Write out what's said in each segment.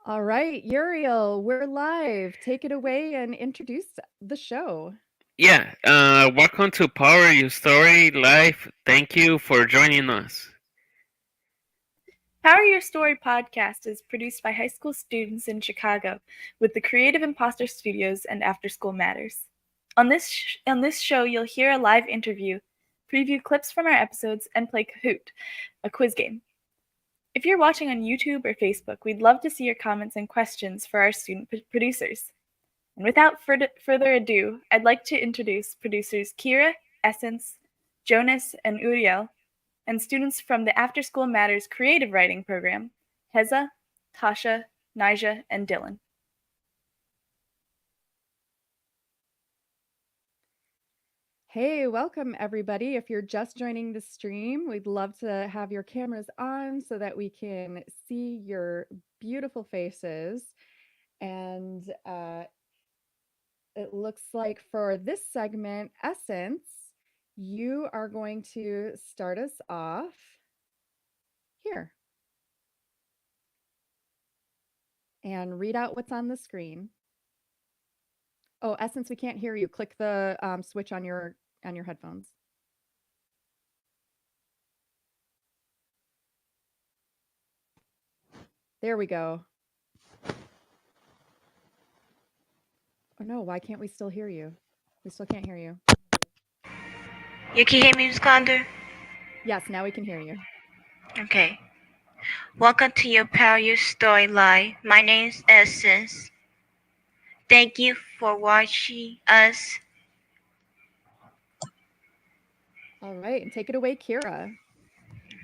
All right, Uriel, we're live. Take it away and introduce the show. Welcome to Power Your Story Live. Thank you for joining us. Power Your Story podcast is produced by high school students in Chicago with the Creative Imposter Studios and After School Matters. On this show, you'll hear a live interview, preview clips from our episodes, and play Kahoot, a quiz game. If you're watching on YouTube or Facebook, we'd love to see your comments and questions for our student producers. And without further ado, I'd like to introduce producers Kira, Essence, Jonas, and Uriel, and students from the After School Matters Creative Writing Program, Heza, Tasha, Nija, and Dylan. Hey, welcome everybody. If you're just joining the stream, we'd love to have your cameras on so that we can see your beautiful faces. And it looks like for this segment, Essence, you are going to start us off here and read out what's on the screen. Oh, Essence, we can't hear you. Click the switch on your headphones. There we go. Oh no, why can't we still hear you? We still can't hear you. You can hear me, Ms. Condor? Yes, now we can hear you. Okay. Welcome to your Power Your Story Live. My name is Essence. Thank you for watching us. All right, and take it away, Kira.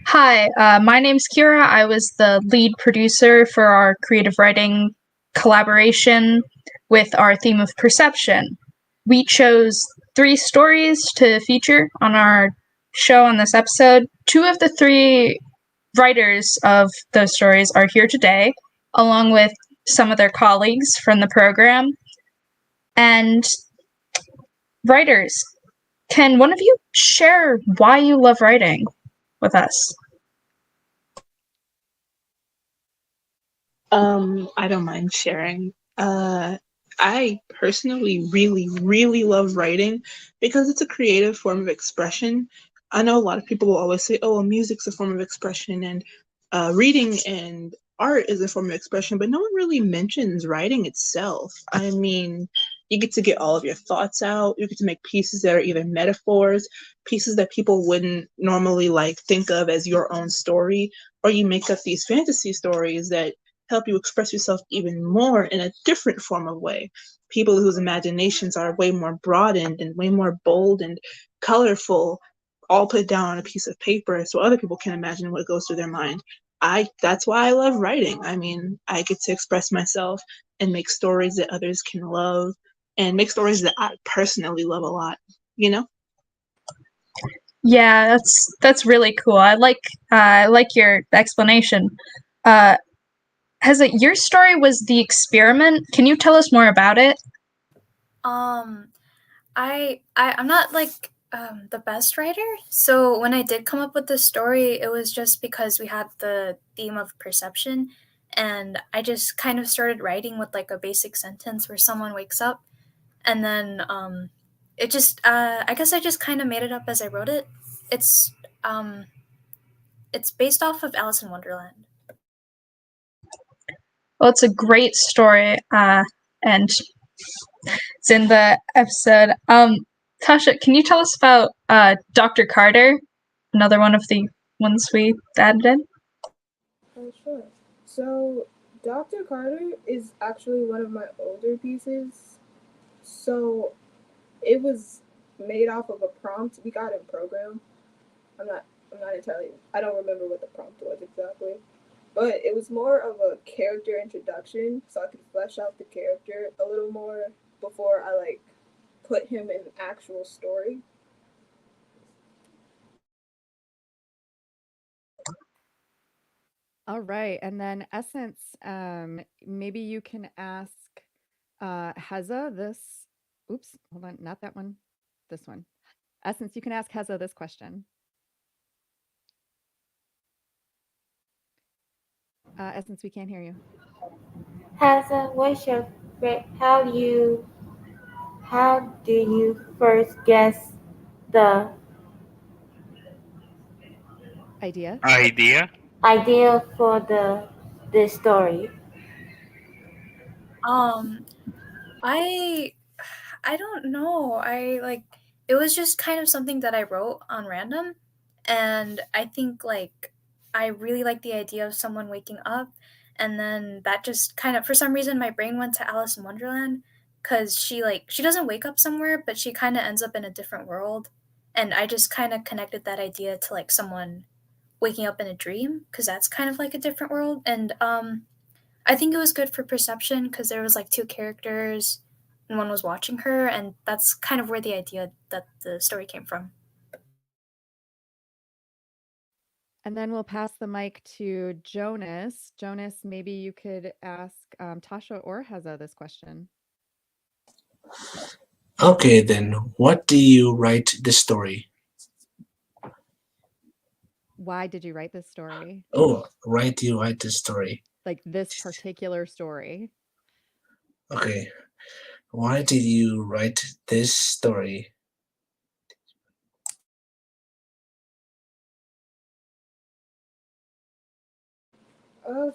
Hi, my name's Kira. I was the lead producer for our creative writing collaboration with our theme of perception. We chose 3 stories to feature on our show on this episode. 2 of the 3 writers of those stories are here today, along with some of their colleagues from the program. And writers, can one of you share why you love writing with us? I don't mind sharing. I personally really love writing because it's a creative form of expression. I know a lot of people will always say, oh, music's a form of expression and reading and art is a form of expression, but no one really mentions writing itself. I mean, you get to get all of your thoughts out. You get to make pieces that are either metaphors, pieces that people wouldn't normally like think of as your own story, or you make up these fantasy stories that help you express yourself even more in a different form of way. People whose imaginations are way more broadened and way more bold and colorful, all put down on a piece of paper so other people can imagine what goes through their mind. That's why I love writing. I mean, I get to express myself and make stories that others can love and make stories that I personally love a lot, you know? Yeah, that's really cool. I like your explanation. Your story was The Experiment. Can you tell us more about it? I'm not like the best writer. So when I did come up with the story, it was just because we had the theme of perception, and I just kind of started writing with like a basic sentence where someone wakes up, and then it just I guess I just kind of made it up as I wrote it. It's based off of Alice in Wonderland. Well, it's a great story, and it's in the episode. Tasha, can you tell us about Dr. Carter? Another one of the ones we added in? Sure. So, Dr. Carter is actually one of my older pieces. So, it was made off of a prompt we got in program. I'm not entirely. I don't remember what the prompt was exactly, but it was more of a character introduction, so I could flesh out the character a little more before I like put him in actual story. All right, and then Essence, maybe you can ask Heza this. Oops, hold on, not that one. This one. Essence, you can ask Heza this question. Essence, we can't hear you. What's your how do you first guess the Idea? Idea? idea for the story? Um, I I don't know. I like it was just kind of something that I wrote on random, and I think like I really like the idea of someone waking up, and then that just kind of for some reason my brain went to Alice in Wonderland because she doesn't wake up somewhere, but she kind of ends up in a different world, and I just kind of connected that idea to like someone waking up in a dream because that's kind of like a different world, and I think it was good for perception because there was like two characters and one was watching her, and that's kind of where the idea that the story came from. And then we'll pass the mic to Jonas. Jonas, maybe you could ask Tasha or Heza this question. Okay, then, what do you write this story? Why did you write this story? Oh, right, you write this story. Like this particular story. Okay, why did you write this story?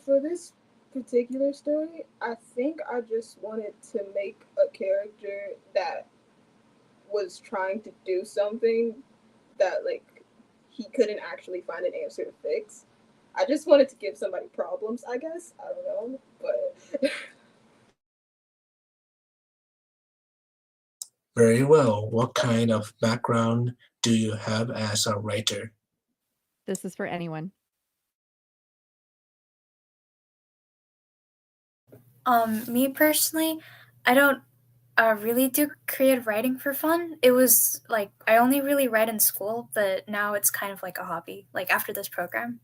For this particular story, I think I just wanted to make a character that was trying to do something that like he couldn't actually find an answer to fix. I just wanted to give somebody problems, I guess. I don't know, but Very well. What kind of background do you have as a writer? This is for anyone. Me personally, I don't really do creative writing for fun. It was like I only really read in school, but now it's kind of like a hobby. Like after this program.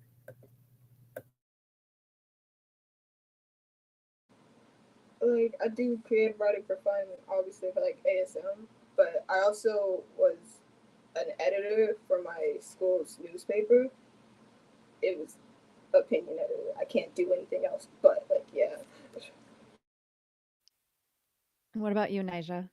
like I do creative writing for fun, obviously for like ASM, but I also was an editor for my school's newspaper. It was opinion editor. I can't do anything else, but like yeah. And what about you, Nija?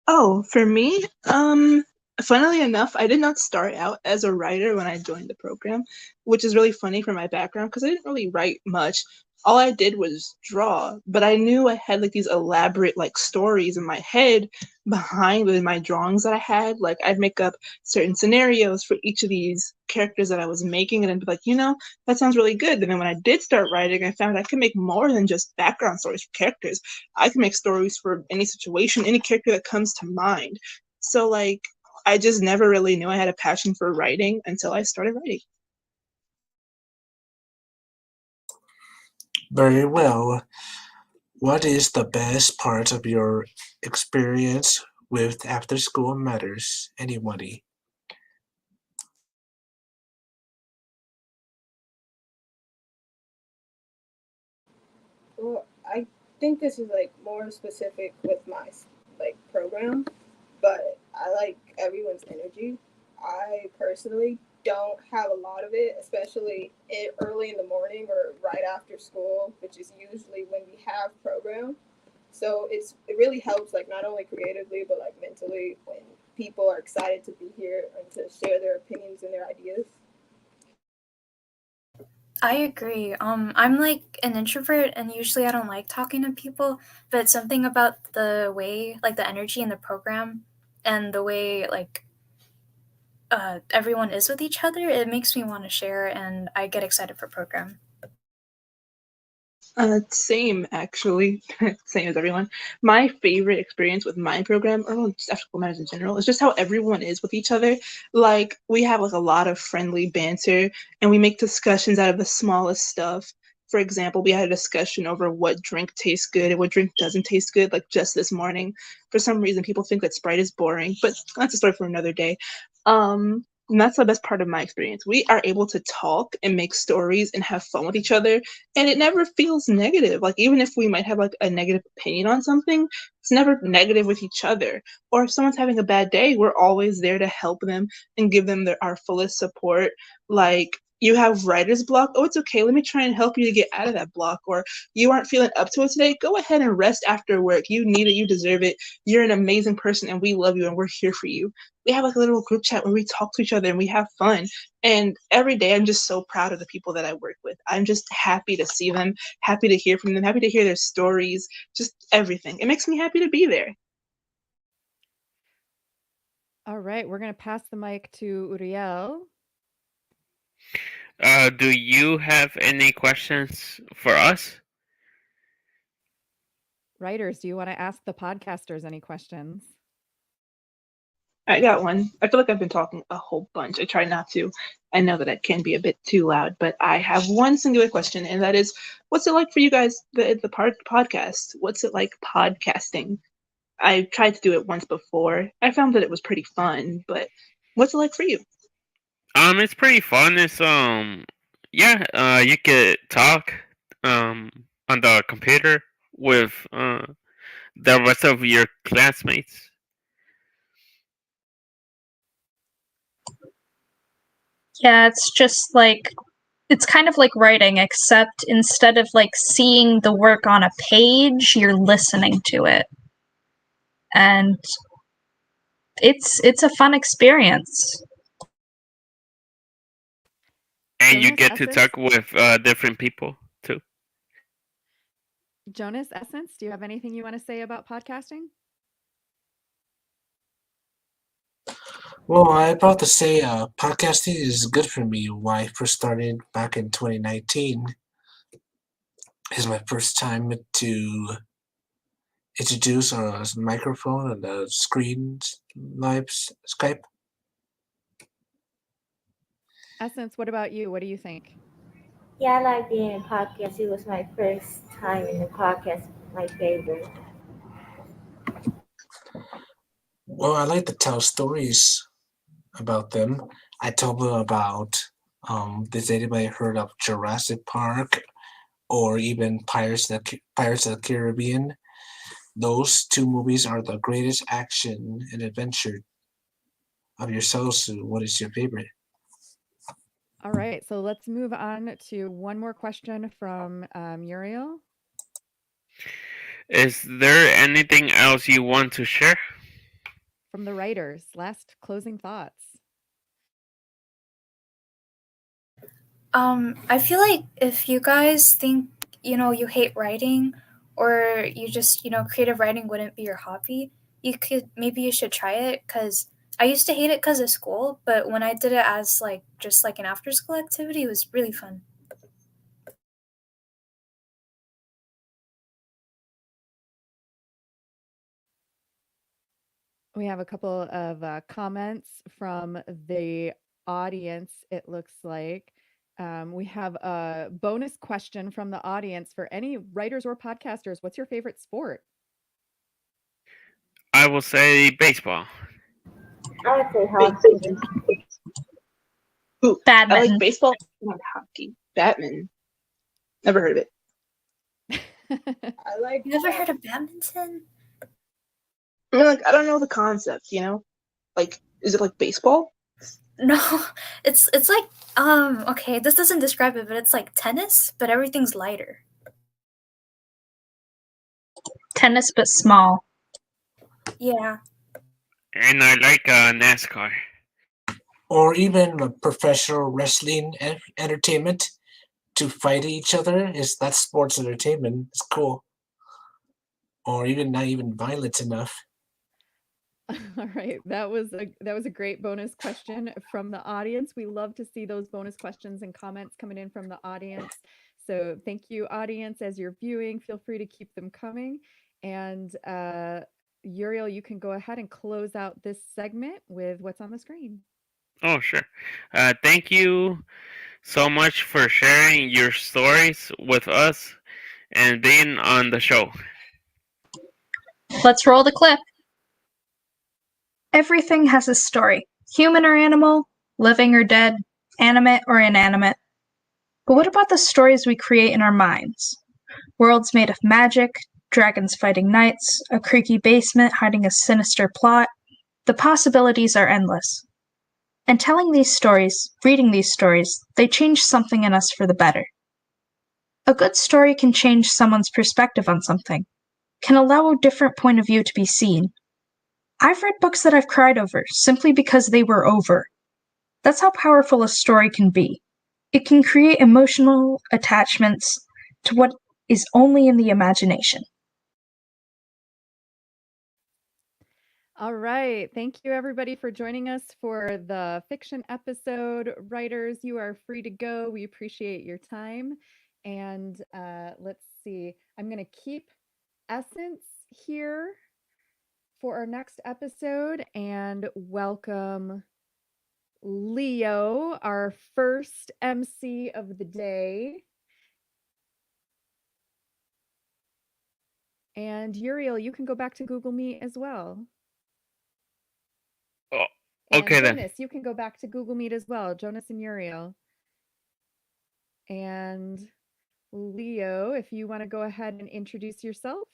Oh, for me, funnily enough, I did not start out as a writer when I joined the program, which is really funny for my background because I didn't really write much. All I did was draw, but I knew I had like these elaborate like stories in my head behind my drawings that I had. Like I'd make up certain scenarios for each of these characters that I was making, and I'd be like, that sounds really good. And then when I did start writing, I found I could make more than just background stories for characters. I can make stories for any situation, any character that comes to mind. So like I just never really knew I had a passion for writing until I started writing. Very well. What is the best part of your experience with After School Matters? Anybody? Well, I think this is like more specific with my like program, but I like everyone's energy. I personally don't have a lot of it, especially early in the morning or right after school, which is usually when we have program. So it really helps like not only creatively but like mentally when people are excited to be here and to share their opinions and their ideas. I agree. I'm like an introvert, and usually I don't like talking to people. But something about the way, like the energy in the program, and the way like everyone is with each other, it makes me want to share, and I get excited for program. Same actually, same as everyone. My favorite experience with my program, or just after school matters in general, is just how everyone is with each other. Like we have like a lot of friendly banter, and we make discussions out of the smallest stuff. For example, we had a discussion over what drink tastes good and what drink doesn't taste good. Like just this morning, for some reason, people think that Sprite is boring, but that's a story for another day. And that's the best part of my experience. We are able to talk and make stories and have fun with each other, and it never feels negative. Like even if we might have like a negative opinion on something, it's never negative with each other. Or if someone's having a bad day, we're always there to help them and give them our fullest support. Like you have writer's block. Oh, it's okay. Let me try and help you to get out of that block. Or you aren't feeling up to it today. Go ahead and rest after work. You need it. You deserve it. You're an amazing person and we love you and we're here for you. We have like a little group chat where we talk to each other and we have fun. And every day I'm just so proud of the people that I work with. I'm just happy to see them, happy to hear from them, happy to hear their stories, just everything. It makes me happy to be there. All right, we're going to pass the mic to Uriel. Do you have any questions for us? Writers, do you want to ask the podcasters any questions? I got one. I feel like I've been talking a whole bunch. I try not to. I know that it can be a bit too loud, but I have one singular question, and that is, what's it like for you guys, the podcast? What's it like podcasting? I tried to do it once before. I found that it was pretty fun, but what's it like for you? It's pretty fun. It's you could talk on the computer with the rest of your classmates. Yeah, it's just like, it's kind of like writing, except instead of like seeing the work on a page, you're listening to it. And it's a fun experience. And you Jonas get to Essence? talk with different people too. Jonas Essence, do you have anything you want to say about podcasting? Well, I'm about to say podcasting is good for me. When I first started back in 2019, is my first time to introduce a microphone and a screen live Skype. Essence, what about you? What do you think? Yeah, I like being in podcast. It was my first time in the podcast, my favorite. Well, I like to tell stories about them. I told them about, has anybody heard of Jurassic Park or even Pirates of the Caribbean? Those two movies are the greatest action and adventure of yourselves. So what is your favorite? All right, so let's move on to one more question from Uriel. Is there anything else you want to share? From the writers, last closing thoughts. I feel like if you guys think, you hate writing, or you just, creative writing wouldn't be your hobby, maybe you should try it, because I used to hate it because of school, but when I did it as just like an after school activity, it was really fun. We have a couple of comments from the audience, it looks like. We have a bonus question from the audience for any writers or podcasters. What's your favorite sport? I will say baseball. I would say hockey. Ooh, Badminton. I like baseball, not hockey. Batman. Never heard of it. I like. You never heard of badminton? I mean, I don't know the concept, Like, is it like baseball? No, it's like, okay, this doesn't describe it, but it's like tennis, but everything's lighter. Tennis, but small. Yeah. And I like NASCAR. Or even a professional wrestling entertainment to fight each other. That's sports entertainment. It's cool. Or even not even violent enough. All right, that was a great bonus question from the audience. We love to see those bonus questions and comments coming in from the audience. So thank you, audience, as you're viewing. Feel free to keep them coming. And Uriel, you can go ahead and close out this segment with what's on the screen. Oh, sure. Thank you so much for sharing your stories with us and being on the show. Let's roll the clip. Everything has a story, human or animal, living or dead, animate or inanimate. But what about the stories we create in our minds? Worlds made of magic, dragons fighting knights, a creaky basement hiding a sinister plot. The possibilities are endless. And telling these stories, reading these stories, they change something in us for the better. A good story can change someone's perspective on something, can allow a different point of view to be seen. I've read books that I've cried over simply because they were over. That's how powerful a story can be. It can create emotional attachments to what is only in the imagination. All right. Thank you, everybody, for joining us for the fiction episode. Writers, you are free to go. We appreciate your time. And let's see. I'm going to keep Essence here for our next episode and welcome Leo, our first MC of the day. And Uriel, you can go back to Google Meet as well. Oh, And okay then. Jonas, you can go back to Google Meet as well. Jonas and Uriel. And Leo, if you want to go ahead and introduce yourself.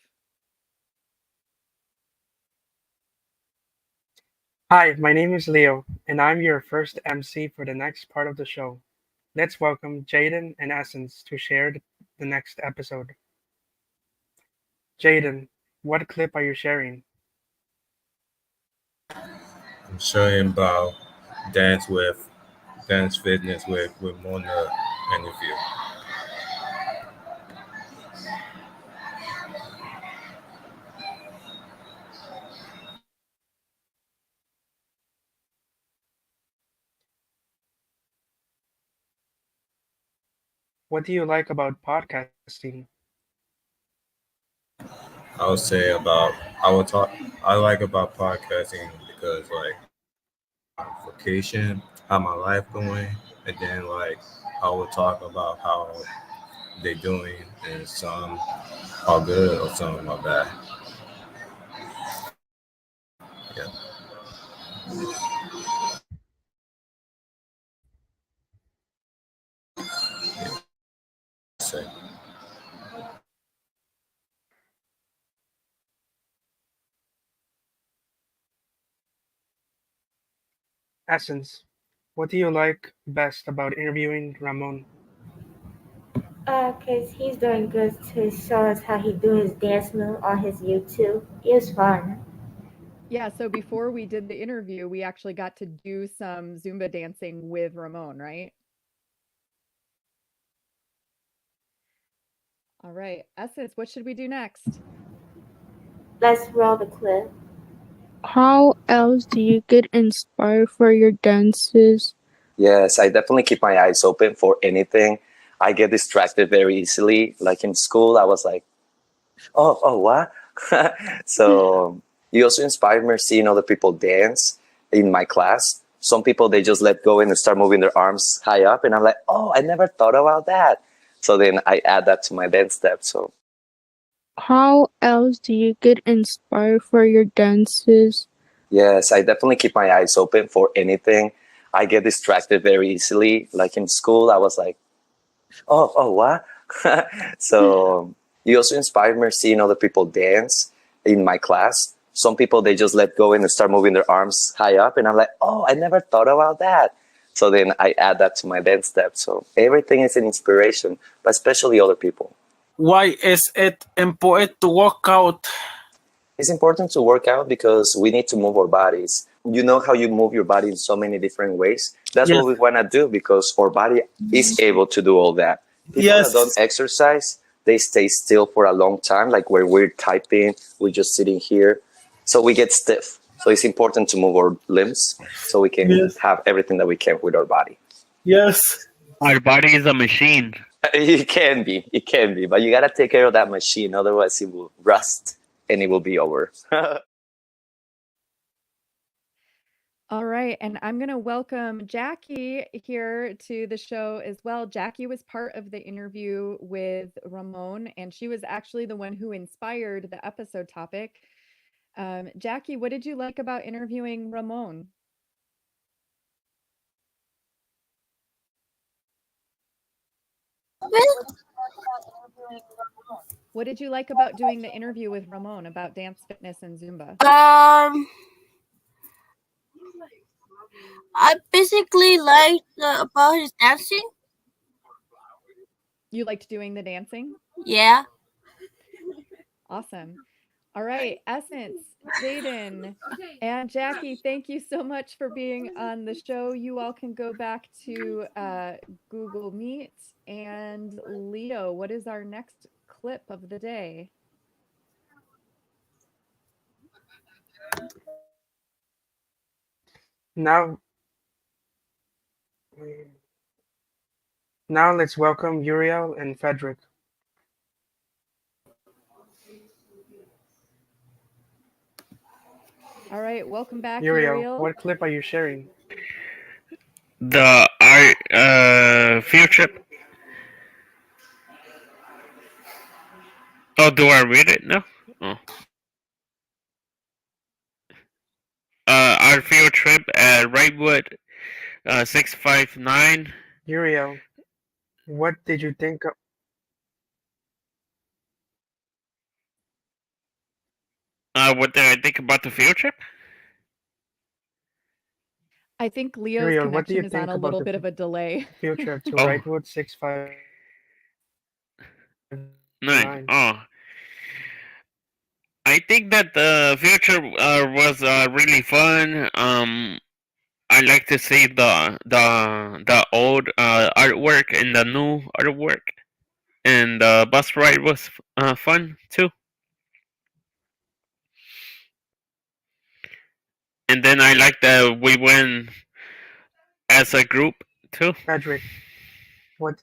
Hi, my name is Leo, and I'm your first MC for the next part of the show. Let's welcome Jaden and Essence to share the next episode. Jaden, what clip are you sharing? I'm showing about dance fitness with Mona interview. What do you like about podcasting? I like about podcasting because vacation, how my life going, and then I will talk about how they doing, and some are good or some are bad. Yeah. Say. Essence, what do you like best about interviewing Ramon? Cause he's doing good to show us how he do his dance move on his YouTube. It was fun. Yeah, so before we did the interview, we actually got to do some Zumba dancing with Ramon, right? All right, Essence, what should we do next? Let's roll the clip. How else do you get inspired for your dances? Yes, I definitely keep my eyes open for anything. I get distracted very easily. Like in school, I was like, oh, what? So you also inspired me seeing other people dance in my class. Some people, they just let go and start moving their arms high up. And I'm like, oh, I never thought about that. So then I add that to my dance steps. So How else do you get inspired for your dances? yes, I definitely keep my eyes open for anything. I get distracted very easily. Like in school, I was like, oh, what? So you also inspired me seeing other people dance in my class. Some people, they just let go and start moving their arms high up. And I'm like, oh, I never thought about that. So then I add that to my dance steps. So everything is an inspiration, but especially other people. Why is it important to work out? It's important to work out because we need to move our bodies. You know how you move your body in so many different ways? That's Yes. what we want to do because our body is able to do all that. People Yes. that don't exercise, they stay still for a long time. Like when we're typing, we're just sitting here. So we get stiff. So it's important to move our limbs so we can Yes. have everything that we can with our body. Yes. Our body is a machine. It can be, but you got to take care of that machine. Otherwise it will rust and it will be over. All right, and I'm going to welcome Jackie here to the show as well. Jackie was part of the interview with Ramon, and she was actually the one who inspired the episode topic. Jackie, what did you like about interviewing Ramon? What did you like about doing the interview with Ramon about dance, fitness, and Zumba? I basically liked about his dancing. You liked doing the dancing? Yeah. Awesome. All right, Essence, Jaden, and Jackie, thank you so much for being on the show. You all can go back to Google Meet. And Leo, what is our next clip of the day? Now let's welcome Uriel and Frederick. All right, welcome back, Uriel, Uriel. what clip are you sharing? The art field trip. Oh, do I read it? No. Oh. Our field trip at Wrightwood 659. Uriel, what did you think of? What did I think about the field trip? I think Leo's Uriel, what do you connection is on think a about little the bit of a delay. field trip to Oh. Wrightwood 659? 9. Oh. I think that the field trip was really fun. I like to see the old artwork and the new artwork, and the bus ride was fun too. And then I like that we went as a group too. Frederick, what?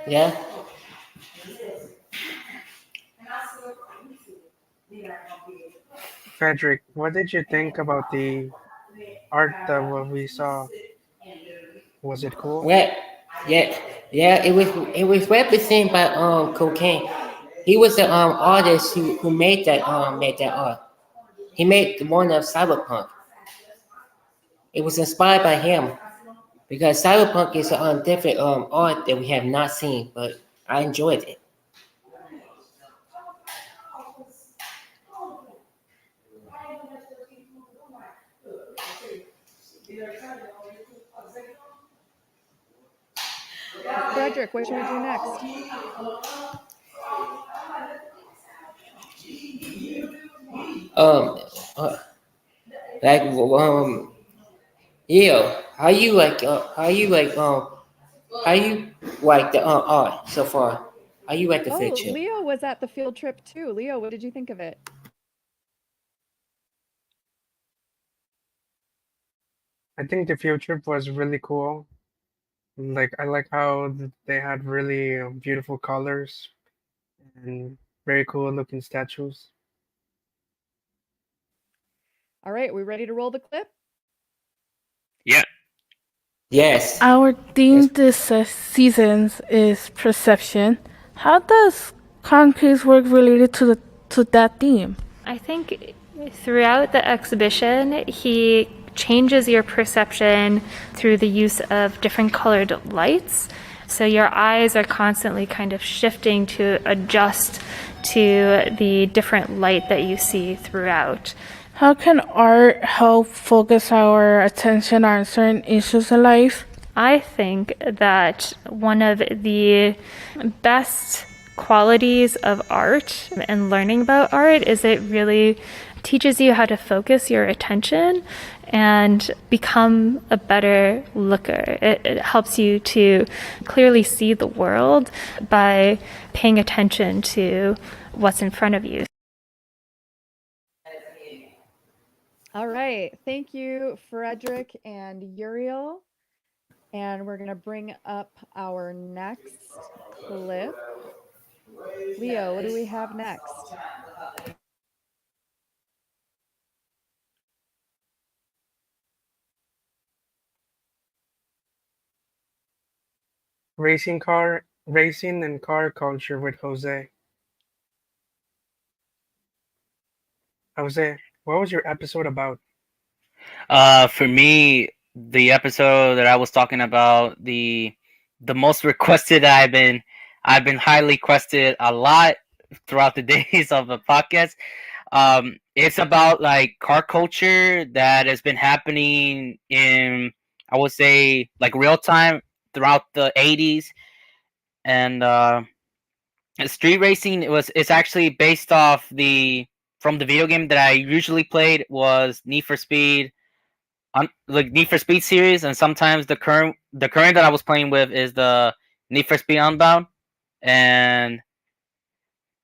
Yeah. Frederick, what did you think about the art that we saw? Was it cool? Well, yeah. It was represented by Cocaine. He was the artist who made that art. He made the one of Cyberpunk. It was inspired by him because Cyberpunk is a different art that we have not seen, but I enjoyed it. Frederick, what should we do next? Yeah. How you like the art so far? How you like the Oh, field trip? Leo was at the field trip too. Leo, what did you think of it? I think the field trip was really cool. Like I like how they had really beautiful colors and very cool looking statues. All right, we ready to roll the clip? Yeah. Yes. Our theme this season is perception. How does concrete work related to that theme? I think throughout the exhibition, he changes your perception through the use of different colored lights. So your eyes are constantly kind of shifting to adjust to the different light that you see throughout. How can art help focus our attention on certain issues in life? I think that one of the best qualities of art and learning about art is it really teaches you how to focus your attention and become a better looker. It helps you to clearly see the world by paying attention to what's in front of you. All right, thank you, Frederick and Uriel. And we're going to bring up our next clip. Leo, what do we have next? Racing and car culture with Jose. Jose, what was your episode about? For me, the episode that I was talking about, the most requested, I've been highly requested a lot throughout the days of the podcast. It's about like car culture that has been happening in, I would say, like real time throughout the 80s. And street racing, it's actually based off from the video game that I usually played, was Need for Speed, like Need for Speed series, and sometimes the current that I was playing with is the Need for Speed Unbound. And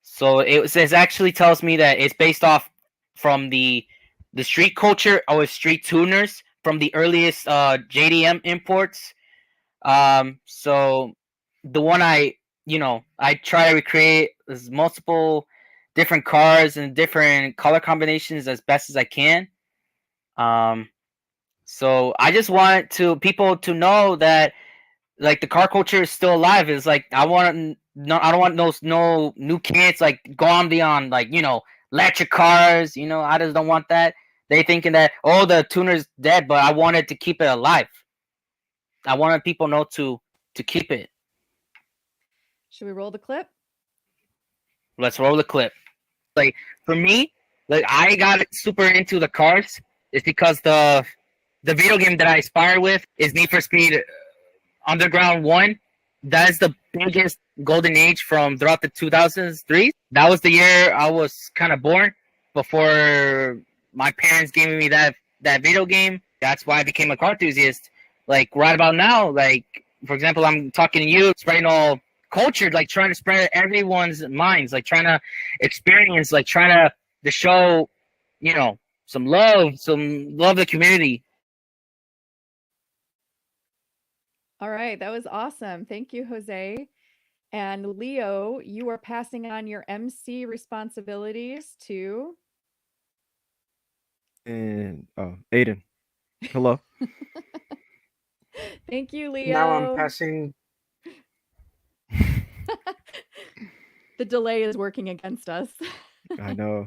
so it actually tells me that it's based off from the street culture or street tuners from the earliest JDM imports. So the one I try to recreate is multiple different cars and different color combinations as best as I can. So I just want people to know that like the car culture is still alive. It's like I don't want no new kids like going beyond like electric cars. I just don't want that. They thinking that the tuner's dead, but I wanted to keep it alive. I wanted people know to keep it. Should we roll the clip? Let's roll the clip. Like for me, like I got super into the cars. It's because the video game that I aspire with is Need for Speed Underground 1. That is the biggest golden age from throughout the 2003. That was the year I was kind of born, before my parents gave me that video game. That's why I became a car enthusiast. Like right about now, like for example, I'm talking to you, spreading all culture, like trying to spread everyone's minds, like trying to experience, like trying to show, some love the community. All right, that was awesome. Thank you, Jose. And Leo, you are passing on your MC responsibilities to And Aiden. Hello. Thank you, Leo. Now I'm passing. The delay is working against us. I know.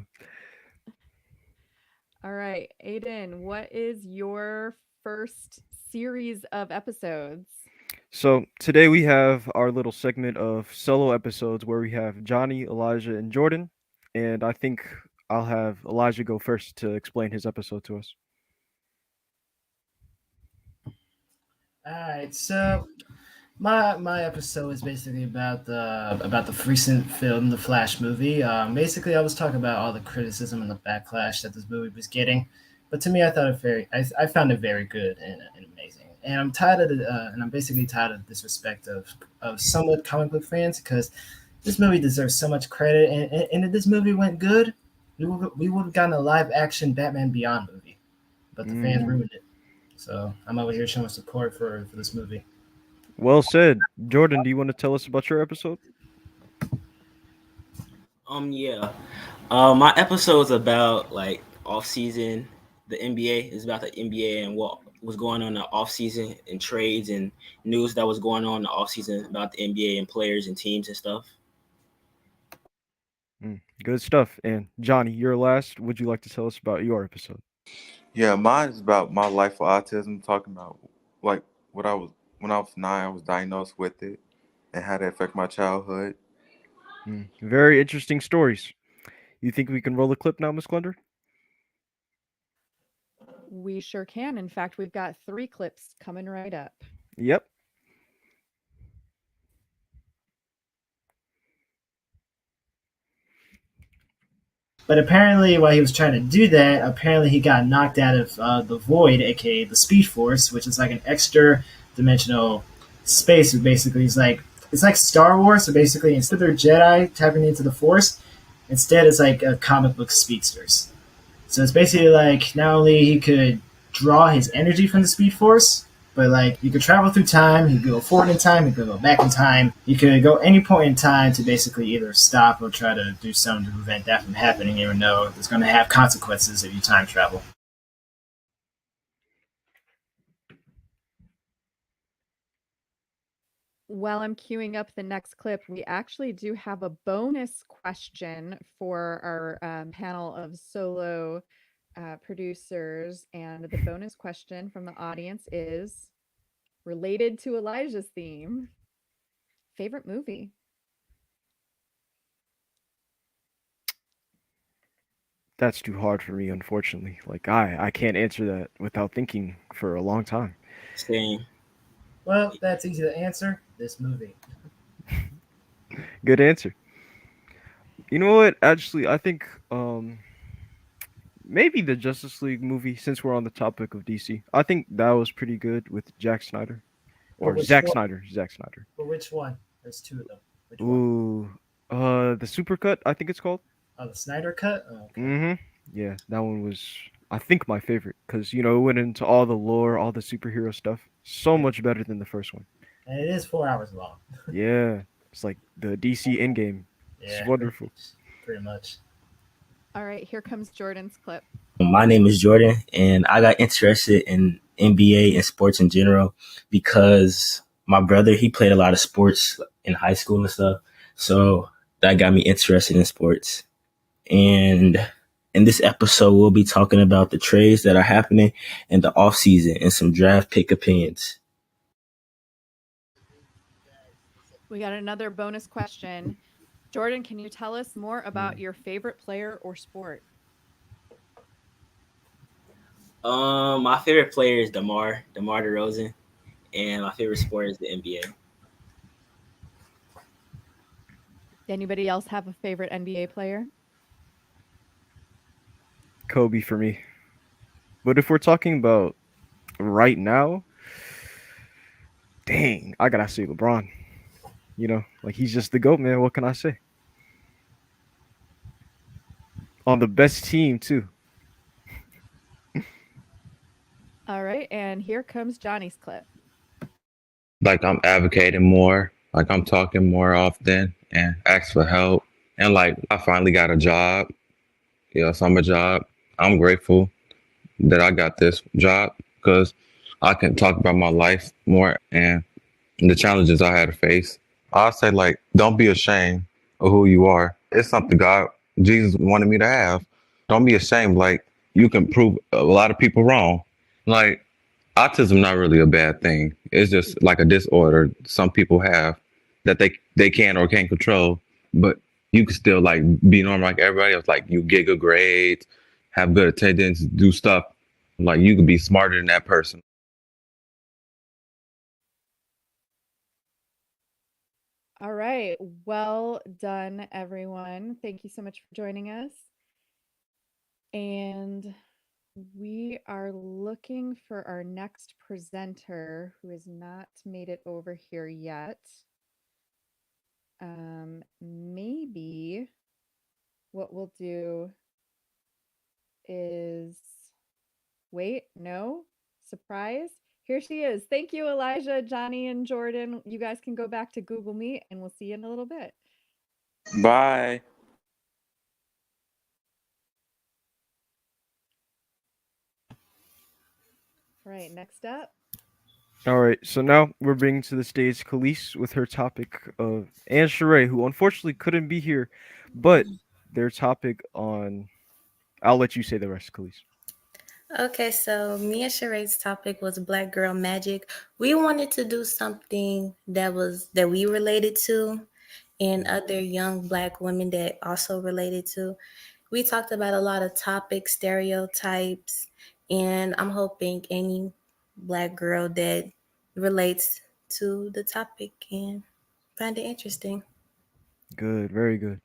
All right, Aiden, what is your first series of episodes? So today we have our little segment of solo episodes where we have Johnny, Elijah, and Jordan. And I think I'll have Elijah go first to explain his episode to us. All right, so my episode is basically about the recent film, the Flash movie. Basically, I was talking about all the criticism and the backlash that this movie was getting, but to me, I thought I found it very good and amazing. And I'm tired of and I'm basically tired of the disrespect of somewhat comic book fans, because this movie deserves so much credit. And if this movie went good, we would have gotten a live action Batman Beyond movie, but the fans ruined it. So I'm over here showing support for this movie. Well said. Jordan, do you want to tell us about your episode? Yeah. My episode's about like off season. The NBA is about the NBA and what was going on in the off season and trades and news that was going on in the off season about the NBA and players and teams and stuff. Good stuff. And Johnny, you're last. Would you like to tell us about your episode? Yeah, mine is about my life with autism, talking about like when I was 9, I was diagnosed with it and how that affect my childhood. Very interesting stories. You think we can roll a clip now, Miss Glender? We sure can. In fact, we've got 3 clips coming right up. Yep. But apparently, while he was trying to do that, apparently he got knocked out of the Void, aka the Speed Force, which is like an extra dimensional space. Basically, it's like Star Wars. So basically, instead of Jedi tapping into the Force, instead it's like a comic book speedsters. So it's basically like not only he could draw his energy from the Speed Force, but like you could travel through time, he could go forward in time, he could go back in time, he could go any point in time to basically either stop or try to do something to prevent that from happening, even though it's going to have consequences if you time travel. While I'm queuing up the next clip, we actually do have a bonus question for our panel of solo producers. And the bonus question from the audience is related to Elijah's theme. Favorite movie? That's too hard for me, unfortunately. Like I can't answer that without thinking for a long time. Same. Well, that's easy to answer. This movie. Good answer. You know what? Actually, I think maybe the Justice League movie, since we're on the topic of DC. I think that was pretty good with Jack Snyder. Well, Or which Zack one? Snyder. Zack Snyder. But which one? There's two of them. Which one? Ooh. The Supercut, I think it's called. Oh, the Snyder Cut? Oh, okay. Mm-hmm. Yeah, that one was I think my favorite because it went into all the lore, all the superhero stuff. So much better than the first one. And it is 4 hours long. Yeah. It's like the DC Endgame. Yeah, It's wonderful. pretty much. All right, here comes Jordan's clip. My name is Jordan, and I got interested in NBA and sports in general because my brother, he played a lot of sports in high school and stuff. So that got me interested in sports. And in this episode, we'll be talking about the trades that are happening in the offseason and some draft pick opinions. We got another bonus question. Jordan, can you tell us more about your favorite player or sport? My favorite player is DeMar DeRozan, and my favorite sport is the NBA. Anybody else have a favorite NBA player? Kobe for me. But if we're talking about right now, dang, I gotta say LeBron. Like he's just the GOAT, man. What can I say? On the best team too. All right, and here comes Johnny's clip. Like I'm advocating more, like I'm talking more often and ask for help. And like I finally got a job, summer job. I'm grateful that I got this job because I can talk about my life more and the challenges I had to face. I say like, don't be ashamed of who you are. It's something Jesus wanted me to have. Don't be ashamed. Like you can prove a lot of people wrong. Like autism not really a bad thing. It's just like a disorder some people have that they can or can't control. But you can still like be normal like everybody else. Like you get good grades, have good attendance, do stuff. Like you can be smarter than that person. All right, well done, everyone. Thank you so much for joining us. And we are looking for our next presenter who has not made it over here yet. Maybe what we'll do is wait, no, surprise. Here she is. Thank you, Elijah, Johnny, and Jordan. You guys can go back to Google Meet and we'll see you in a little bit. Bye. All right, next up. All right, so now we're bringing to the stage Khalees with her topic of and Sheree, who unfortunately couldn't be here, but their topic on. I'll let you say the rest, Khalees. Okay, so me and Sheree's topic was Black Girl Magic. We wanted to do something that we related to and other young Black women that also related to. We talked about a lot of topics, stereotypes, and I'm hoping any Black girl that relates to the topic can find it interesting. Good, very good.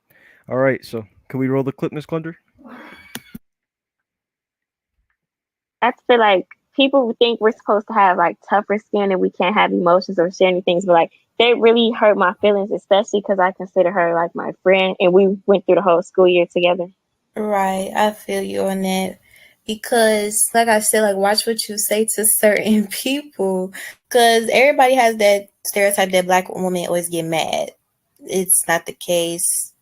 All right, so can we roll the clip, Miss Clunder? I feel like people think we're supposed to have like tougher skin and we can't have emotions or share any things, but like they really hurt my feelings, especially because I consider her like my friend and we went through the whole school year together. Right, I feel you on that. Because, like I said, like watch what you say to certain people. Because everybody has that stereotype that Black women always get mad. It's not the case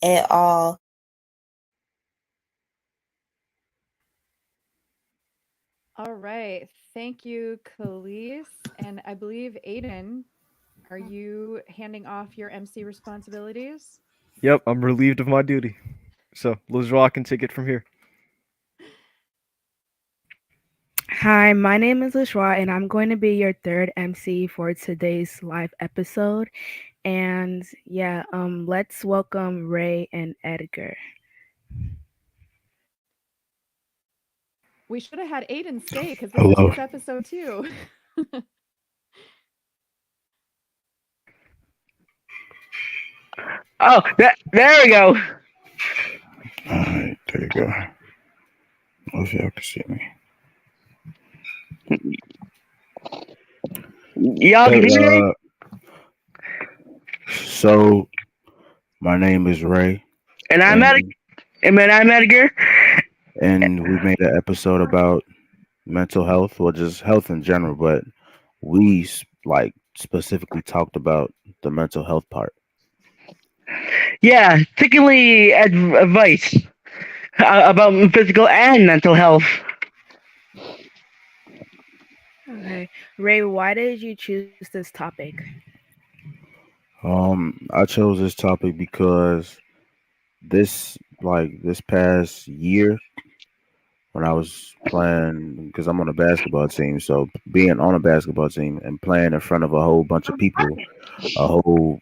at all. All right. Thank you, Khalees. And I believe, Aiden, are you handing off your MC responsibilities? Yep, I'm relieved of my duty. So LaJoie can take it from here. Hi, my name is LaJoie, and I'm going to be your third MC for today's live episode. And yeah, let's welcome Ray and Edgar. We should have had Aiden stay because this is Hello. his episode too. Oh, there we go. Alright, there you go. If y'all can see me. Y'all can hear me? So, my name is Ray. And I'm Edgar. And we made an episode about mental health, or just health in general, but we specifically talked about the mental health part. Yeah, particularly advice about physical and mental health. Okay. Ray, why did you choose this topic? I chose this topic because this past year, when I was playing, because I'm on a basketball team, so being on a basketball team and playing in front of a whole bunch of people, a whole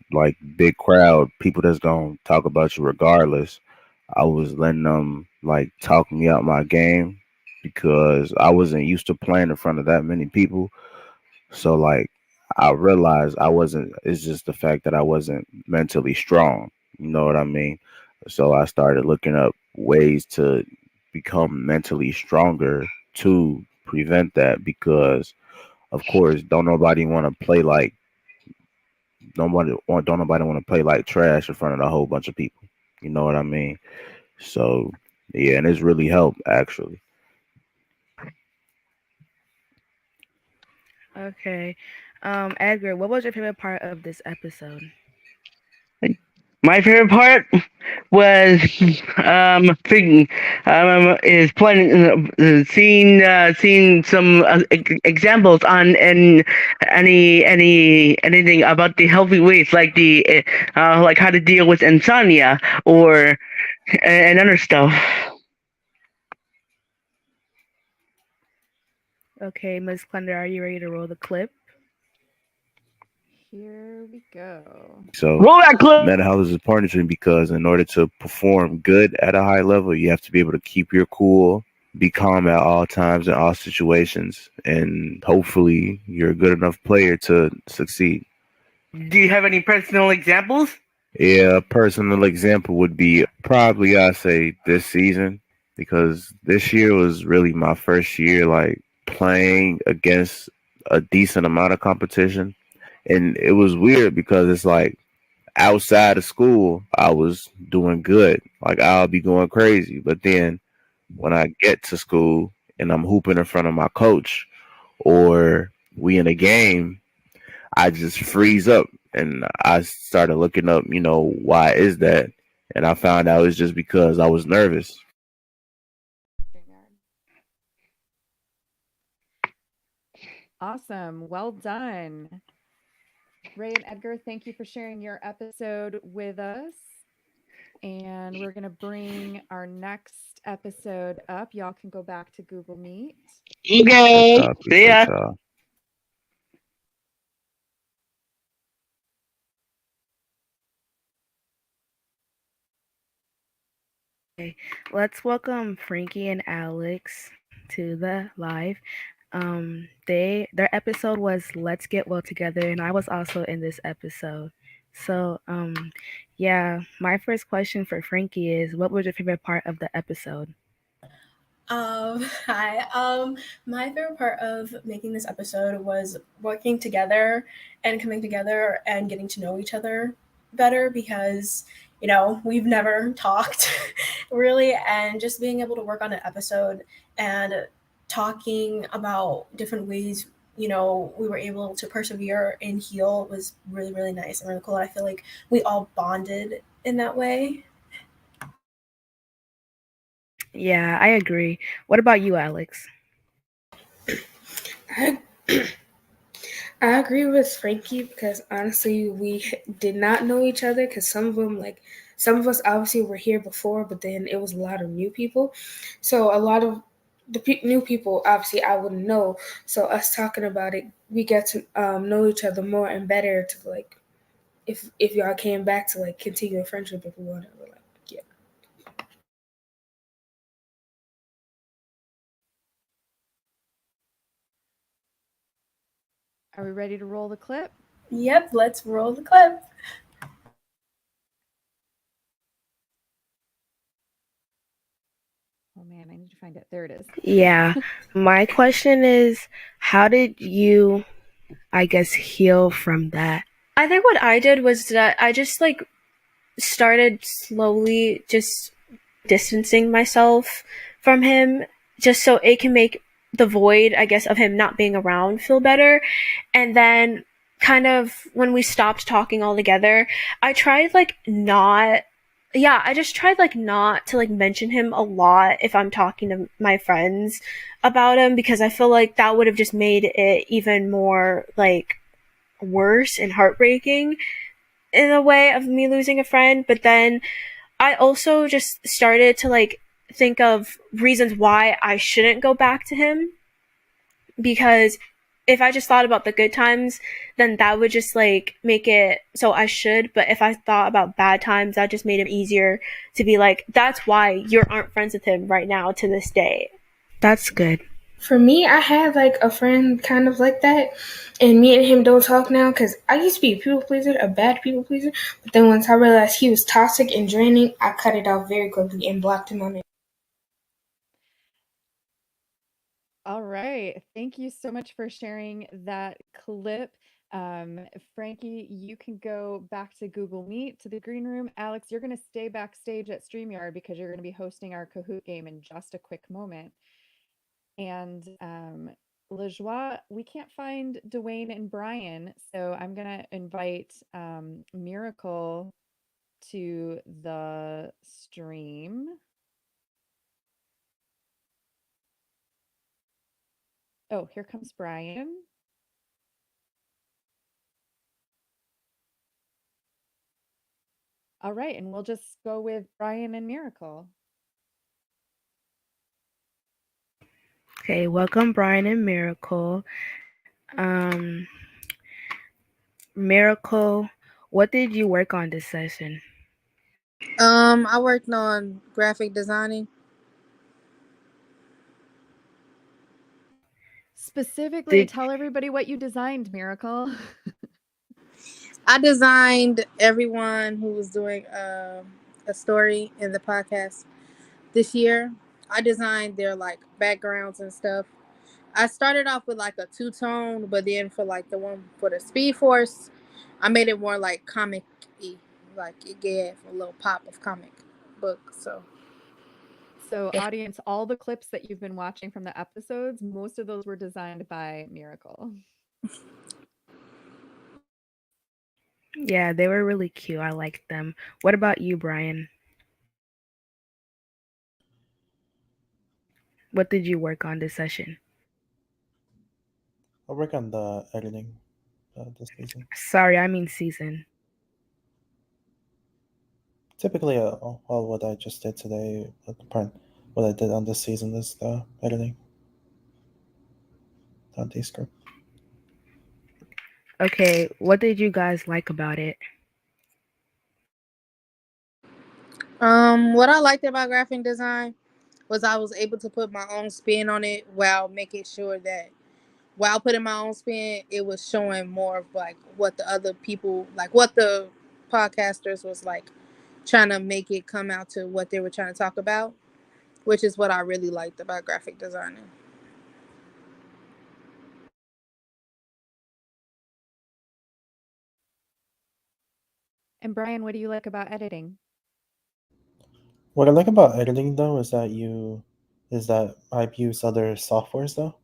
big crowd, people that's gonna talk about you regardless, I was letting them talk me out my game because I wasn't used to playing in front of that many people. So I realized I wasn't. It's just the fact that I wasn't mentally strong. You know what I mean? So I started looking up ways to become mentally stronger to prevent that, because of course don't nobody want to play like trash in front of a whole bunch of people. You know what I mean? So yeah, and it's really helped actually. Okay. Edgar, what was your favorite part of this episode? My favorite part was is playing seeing some examples on anything about the healthy ways, like like how to deal with insomnia or and other stuff. Okay, Ms. Clender, are you ready to roll the clip? Here we go. So Roll that clip. mental health is important because in order to perform good at a high level, you have to be able to keep your cool, be calm at all times in all situations, and hopefully you're a good enough player to succeed. Do you have any personal examples? Yeah, a personal example would be probably I say this season, because this year was really my first year playing against a decent amount of competition. And it was weird because it's outside of school, I was doing good. I'll be going crazy. But then when I get to school and I'm hooping in front of my coach or we in a game, I just freeze up. And I started looking up, why is that? And I found out it's just because I was nervous. Awesome. Well done. Ray and Edgar, thank you for sharing your episode with us. And we're going to bring our next episode up. Y'all can go back to Google Meet. Okay. See ya. Okay, let's welcome Frankie and Alex to the live. Their episode was Let's Get Well Together, and I was also in this episode. So yeah, my first question for Frankie is, what was your favorite part of the episode? Hi. My favorite part of making this episode was working together and coming together and getting to know each other better, because we've never talked really, and just being able to work on an episode and talking about different ways we were able to persevere and heal was really, really nice and really cool. I feel like we all bonded in that way. Yeah, I agree. What about you, Alex? I agree with Frankie, because honestly, we did not know each other, because some of us obviously were here before, but then it was a lot of new people. So a lot of the new people, obviously, I wouldn't know. So us talking about it, we get to know each other more and better to if y'all came back to continue a friendship if we wanted to. Are we ready to roll the clip? Yep, let's roll the clip. Oh man, I need to find it. There it is. Yeah. My question is, how did you, I guess, heal from that? I think what I did was that I just like started slowly just distancing myself from him just so it can make the void, I guess, of him not being around feel better. And then kind of when we stopped talking altogether, I tried like not I just tried like not to like mention him a lot if I'm talking to my friends about him, because I feel like that would have just made it even more like worse and heartbreaking in a way of me losing a friend. But then I also just started to like think of reasons why I shouldn't go back to him, because if I just thought about the good times, then that would just like make it so I should. But if I thought about bad times, that just made it easier to be like, that's why you aren't friends with him right now to this day. That's good. For me, I had like a friend kind of like that, and me and him don't talk now because I used to be a people pleaser, a bad people pleaser. But then once I realized he was toxic and draining, I cut it off very quickly and blocked him on it. All right. Thank you so much for sharing that clip. Frankie, you can go back to Google Meet to the green room. Alex, you're going to stay backstage at StreamYard because you're going to be hosting our Kahoot game in just a quick moment. And LaJoie, we can't find Dwayne and Brian, so I'm going to invite Miracle to the stream. Oh, here comes Brian. All right, and we'll just go with Brian and Miracle. Okay, welcome Brian and Miracle. Miracle, what did you work on this session? I worked on graphic designing. Specifically, tell everybody what you designed, Miracle. I designed everyone who was doing a story in the podcast this year. I designed their like backgrounds and stuff. I started off with like a two-tone, but then for like the one for the Speed Force, I made it more like comic-y. Like it gave a little pop of comic book. So Audience, all the clips that you've been watching from the episodes, most of those were designed by Miracle. Yeah, they were really cute. I liked them. What about you, Brian? What did you work on this session? I work on the editing this season. Sorry, I mean season. Typically, all what I just did today, what I did on this season is the editing, not the script. Okay, what did you guys like about it? What I liked about graphic design was I was able to put my own spin on it while making sure that while putting my own spin, it was showing more of like what the other people, like what the podcasters was like trying to make it come out to what they were trying to talk about, which is what I really liked about graphic designing. And Brian, what do you like about editing? What I like about editing though is that I've used other softwares though.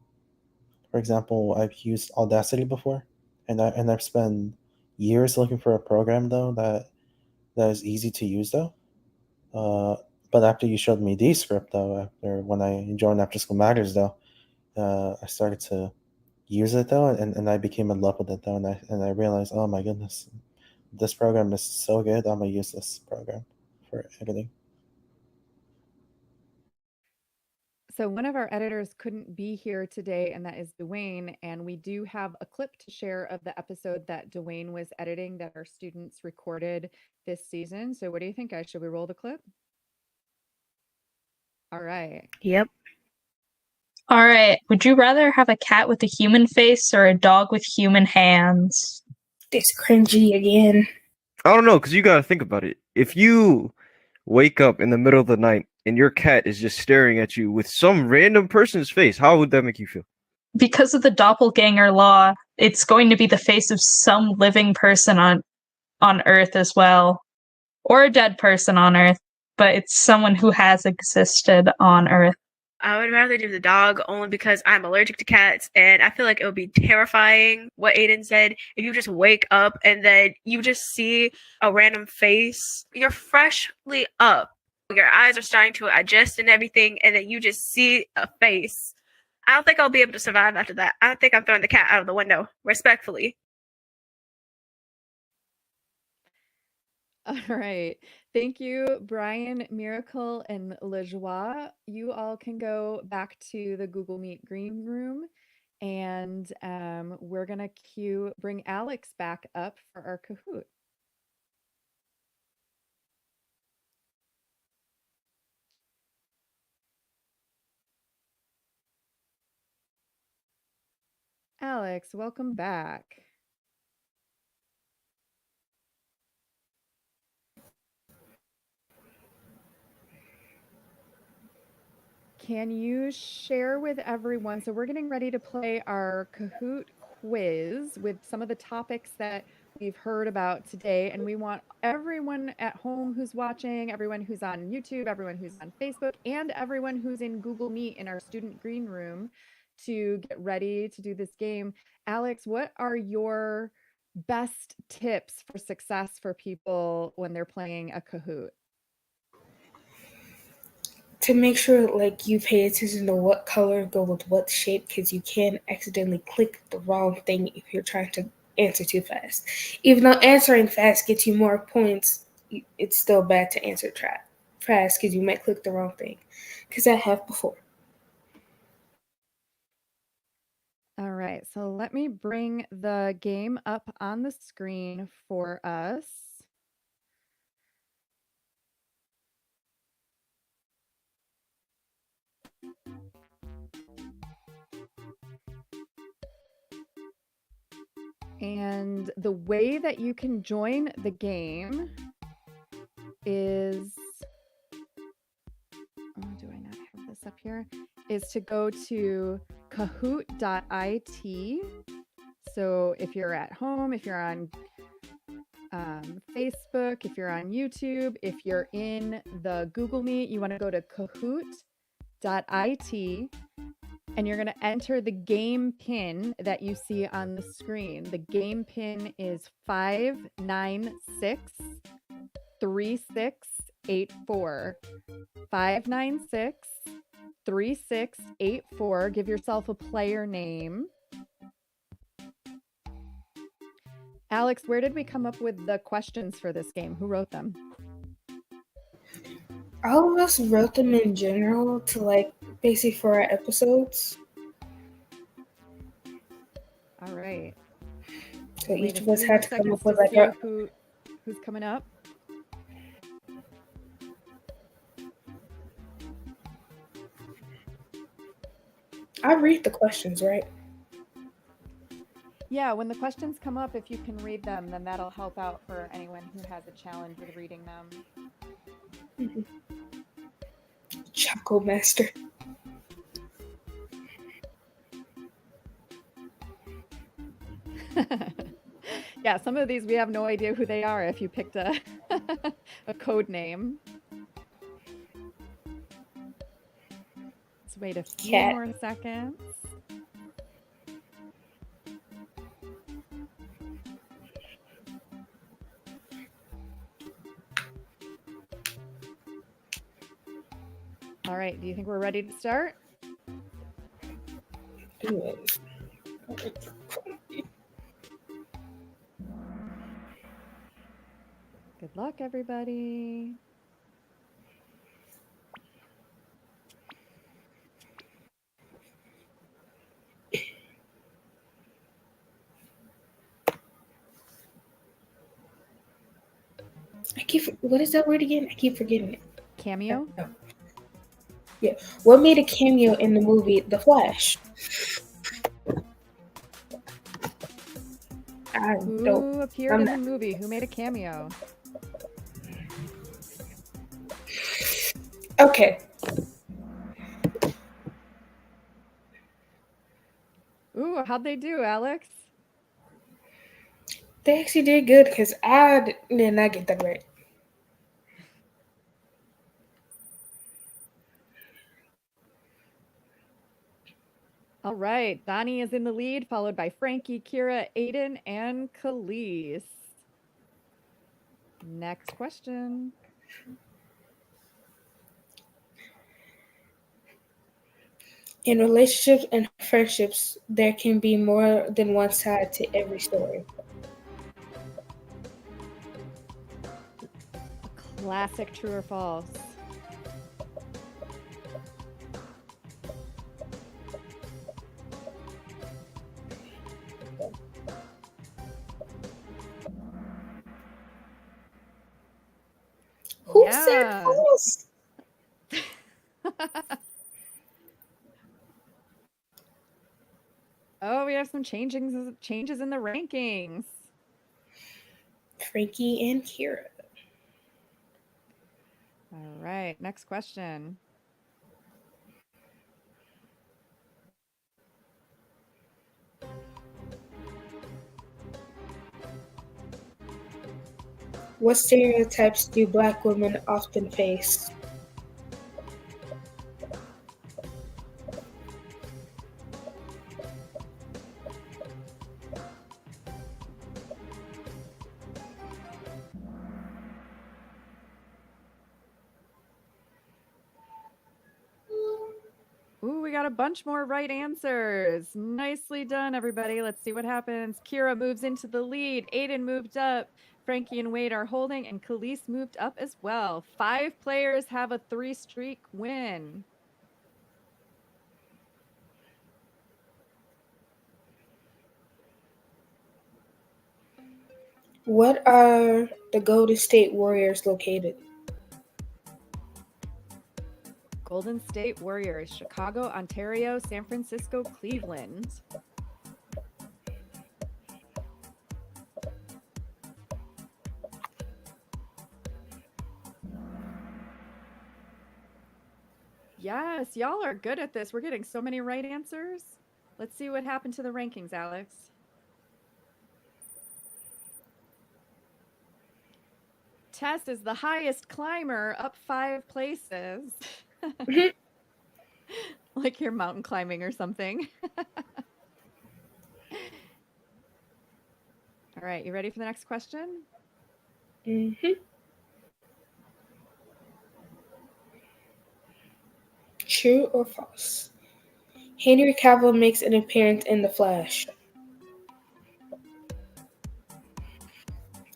For example, I've used Audacity before, and I've spent years looking for a program though that is easy to use though. But after you showed me Descript though, after when I joined After School Matters though, I started to use it though, and I became in love with it though, and I realized, oh my goodness, this program is so good. I'm gonna use this program for editing. So one of our editors couldn't be here today, and that is Dwayne. And we do have a clip to share of the episode that Dwayne was editing that our students recorded this season. So what do you think, guys? Should we roll the clip? All right. Yep. All right. Would you rather have a cat with a human face or a dog with human hands? It's cringy again. I don't know, because you gotta think about it. If you wake up in the middle of the night and your cat is just staring at you with some random person's face, how would that make you feel? Because of the doppelganger law, it's going to be the face of some living person on Earth as well. Or a dead person on Earth, but it's someone who has existed on Earth. I would rather do the dog only because I'm allergic to cats, and I feel like it would be terrifying what Aiden said. If you just wake up and then you just see a random face, you're freshly up. Your eyes are starting to adjust and everything, and then you just see a face. I don't think I'll be able to survive after that. I don't think I'm throwing the cat out of the window, respectfully. All right. Thank you, Brian, Miracle, and LeJoie. You all can go back to the Google Meet green room, and we're going to bring Alex back up for our Kahoot. Alex, welcome back. Can you share with everyone? So we're getting ready to play our Kahoot quiz with some of the topics that we've heard about today. And we want everyone at home who's watching, everyone who's on YouTube, everyone who's on Facebook, and everyone who's in Google Meet in our student green room to get ready to do this game. Alex, what are your best tips for success for people when they're playing a Kahoot? To make sure like you pay attention to what color go with what shape, because you can accidentally click the wrong thing if you're trying to answer too fast. Even though answering fast gets you more points, it's still bad to answer fast because you might click the wrong thing. Because I have before. All right, so let me bring the game up on the screen for us. And the way that you can join the game is, do I not have this up here? Is to go to kahoot.it. So if you're at home, if you're on Facebook, if you're on YouTube, if you're in the Google Meet, you want to go to kahoot.it. And you're going to enter the game pin that you see on the screen. The game pin is 5963684. 5963684. Give yourself a player name. Alex, where did we come up with the questions for this game? Who wrote them? All of us wrote them in general to like basically for our episodes. All right. So each of us had to come up with like who's coming up. I read the questions, right? Yeah, when the questions come up, if you can read them, then that'll help out for anyone who has a challenge with reading them. Mm-hmm. Choco Master. Yeah, some of these we have no idea who they are if you picked a a code name. Let's wait a few more seconds. All right, do you think we're ready to start? Good luck, everybody. What is that word again? I keep forgetting it. Cameo? Oh. Yeah. What made a cameo in the movie The Flash? I Who don't. appeared I'm in the not. movie? Who made a cameo? Okay. Ooh, how'd they do, Alex? They actually did good because I did not get that right. All right, Donnie is in the lead, followed by Frankie, Kira, Aiden, and Khalees. Next question. In relationships and friendships, there can be more than one side to every story. Classic, true or false? Who said false? Oh, we have some changes in the rankings. Frankie and Kira. All right, next question. What stereotypes do Black women often face? Ooh, we got a bunch more right answers. Nicely done, everybody. Let's see what happens. Kira moves into the lead. Aiden moved up. Frankie and Wade are holding, and Khalees moved up as well. 5 players have a 3-streak win. What are the Golden State Warriors located? Golden State Warriors, Chicago, Ontario, San Francisco, Cleveland. Yes, y'all are good at this. We're getting so many right answers. Let's see what happened to the rankings, Alex. Tess is the highest climber, up 5 places. Like you're mountain climbing or something. All right, you ready for the next question? True or false? Henry Cavill makes an appearance in The Flash.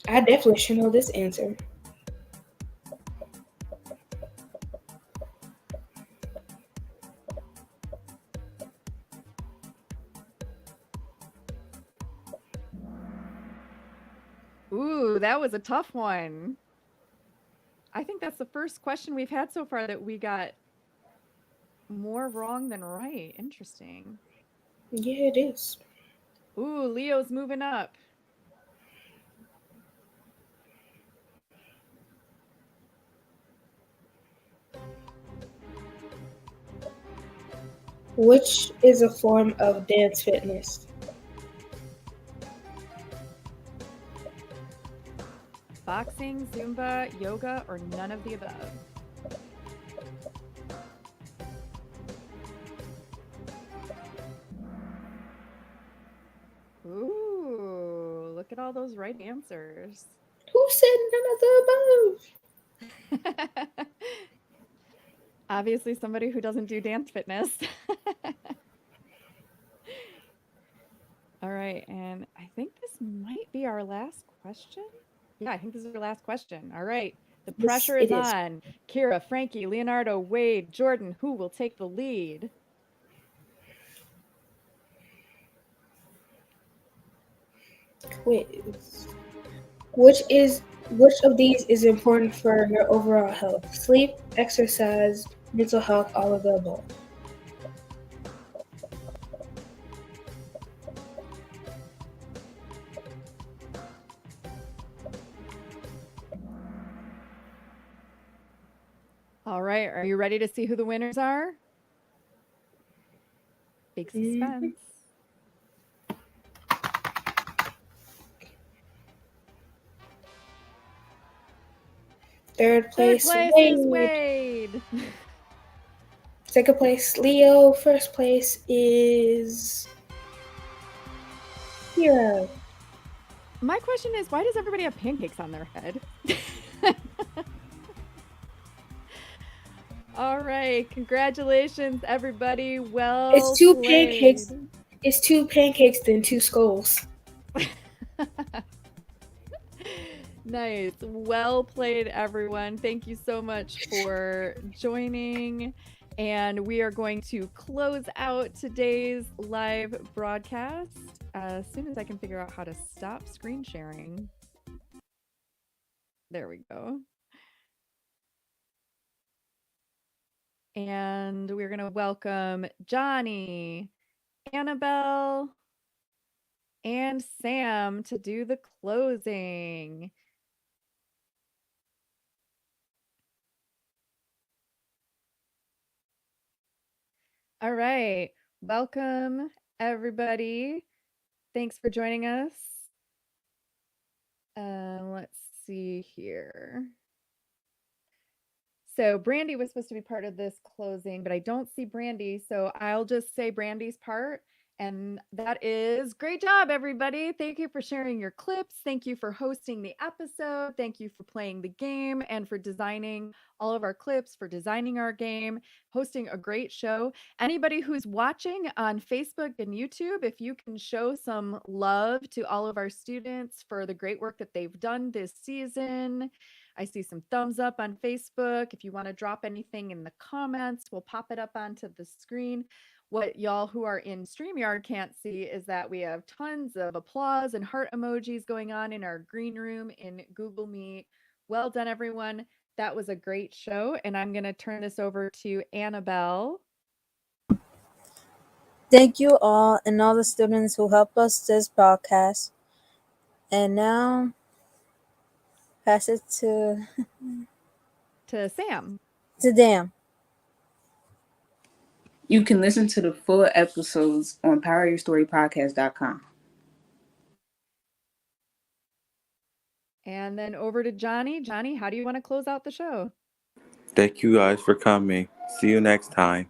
I definitely should know this answer. Ooh, that was a tough one. I think that's the first question we've had so far that we got more wrong than right. Interesting. Yeah, it is. Ooh, Leo's moving up. Which is a form of dance fitness? Boxing, Zumba, yoga, or none of the above? Ooh, look at all those right answers. Who said none of the above? Obviously somebody who doesn't do dance fitness. All right, and I think this might be our last question. Yeah, I think this is our last question. All right, the Yes, pressure it is is. on. Kira, Frankie, Leonardo, Wade, Jordan, who will take the lead? Quiz. Which of these is important for your overall health? Sleep, exercise, mental health, all of the above. All right. Are you ready to see who the winners are? Big suspense. Third place, is Wade. Second place, Leo. First place is Hero. My question is, why does everybody have pancakes on their head? All right. Congratulations, everybody. Well, It's two played. pancakes. It's 2 pancakes than 2 skulls. Nice. Well played, everyone. Thank you so much for joining. And we are going to close out today's live broadcast as soon as I can figure out how to stop screen sharing. There we go. And we're going to welcome Johnny, Annabelle, and Sam to do the closing. All right. Welcome, everybody. Thanks for joining us. Let's see here. So Brandy was supposed to be part of this closing, but I don't see Brandy. So I'll just say Brandy's part. And that is great job, everybody. Thank you for sharing your clips. Thank you for hosting the episode. Thank you for playing the game and for designing all of our clips, for designing our game, hosting a great show. Anybody who's watching on Facebook and YouTube, if you can show some love to all of our students for the great work that they've done this season. I see some thumbs up on Facebook. If you want to drop anything in the comments, we'll pop it up onto the screen. What y'all who are in StreamYard can't see is that we have tons of applause and heart emojis going on in our green room in Google Meet. Well done, everyone. That was a great show. And I'm going to turn this over to Annabelle. Thank you all and all the students who helped us this podcast. And now, pass it to Sam. To Dan. You can listen to the full episodes on poweryourstorypodcast.com. And then over to Johnny. Johnny, how do you want to close out the show? Thank you guys for coming. See you next time.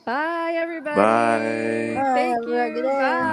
Bye, everybody. Bye. Thank you. Bye.